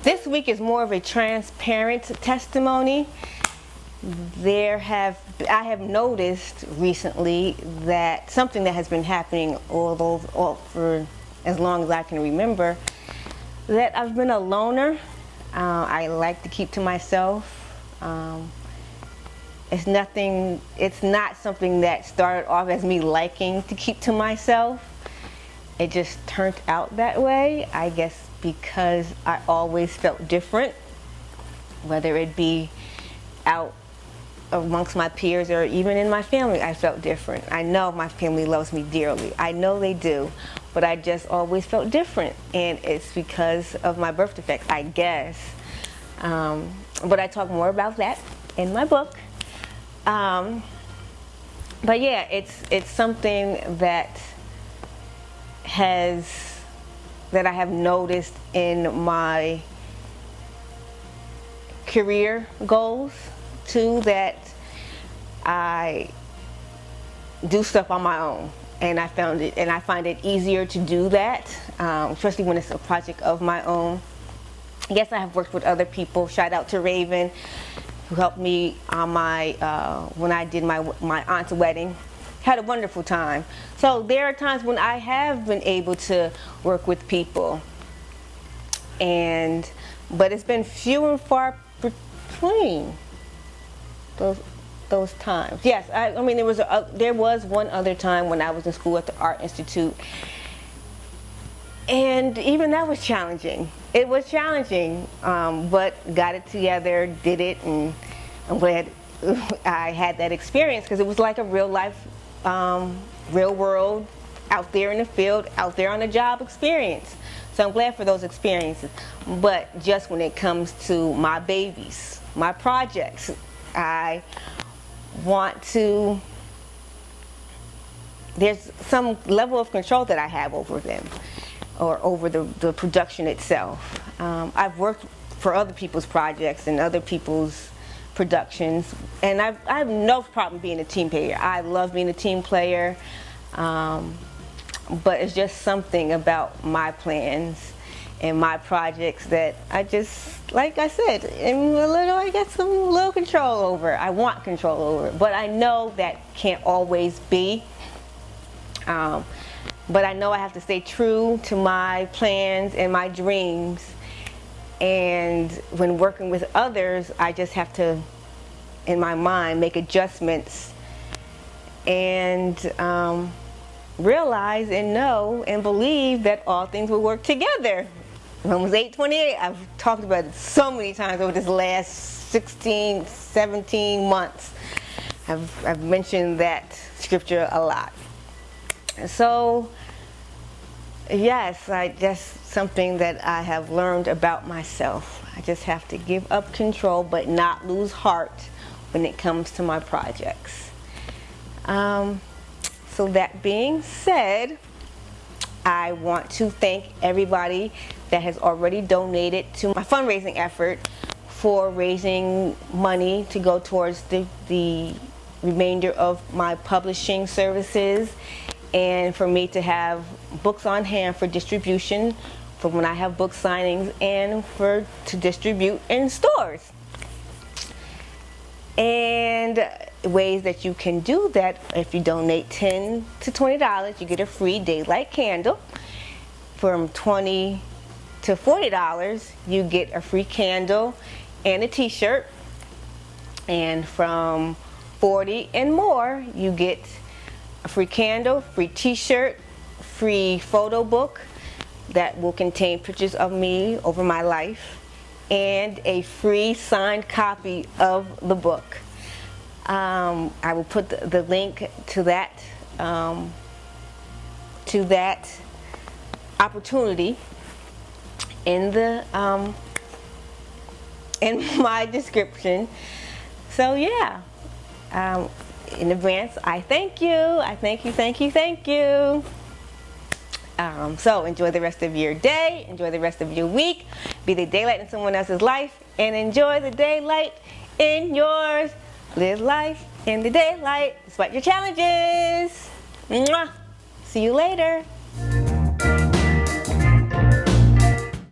This week is more of a transparent testimony. I have noticed recently that something that has been happening all for as long as I can remember, that I've been a loner. I like to keep to myself. It's not something that started off as me liking to keep to myself. It just turned out that way, I guess, because I always felt different, whether it be out amongst my peers or even in my family. I felt different. I know my family loves me dearly. I know they do, but I just always felt different, and it's because of my birth defect, I guess. But I talk more about that in my book. But yeah, it's something that I have noticed in my career goals too, that I do stuff on my own, and I find it easier to do that, especially when it's a project of my own. Yes, I have worked with other people. Shout out to Raven, who helped me on my when I did my aunt's wedding. Had a wonderful time. So there are times when I have been able to work with people, but it's been few and far between those times. Yes, I mean there was one other time when I was in school at the Art Institute, and even that was challenging. It was challenging, but got it together, did it, and I'm glad I had that experience, because it was like a real life, real world, out there in the field, out there on the job experience. So I'm glad for those experiences. But just when it comes to my babies, my projects, I want to, there's some level of control that I have over them, or over the production itself. I've worked for other people's projects and other people's productions, and I have no problem being a team player. I love being a team player, but it's just something about my plans and my projects that I just, like I said, I get some little control over. I want control over it, but I know that can't always be. But I know I have to stay true to my plans and my dreams. And when working with others, I just have to, in my mind, make adjustments and realize and know and believe that all things will work together. Romans 8:28, I've talked about it so many times over this last 16, 17 months. I've mentioned that scripture a lot. So, yes, just something that I have learned about myself. I just have to give up control, but not lose heart when it comes to my projects. So that being said, I want to thank everybody that has already donated to my fundraising effort for raising money to go towards the remainder of my publishing services, and for me to have books on hand for distribution for when I have book signings, and to distribute in stores. And ways that you can do that: if you donate $10 to $20, you get a free daylight candle. From $20 to $40, you get a free candle and a t-shirt. And from $40 and more, you get a free candle, free t-shirt, free photo book that will contain pictures of me over my life, and a free signed copy of the book. I will put the link to that opportunity in my description. So yeah, in advance, I thank you. I thank you. So enjoy the rest of your day, enjoy the rest of your week, be the daylight in someone else's life, and enjoy the daylight in yours. Live life in the daylight despite your challenges. Mwah. See you later.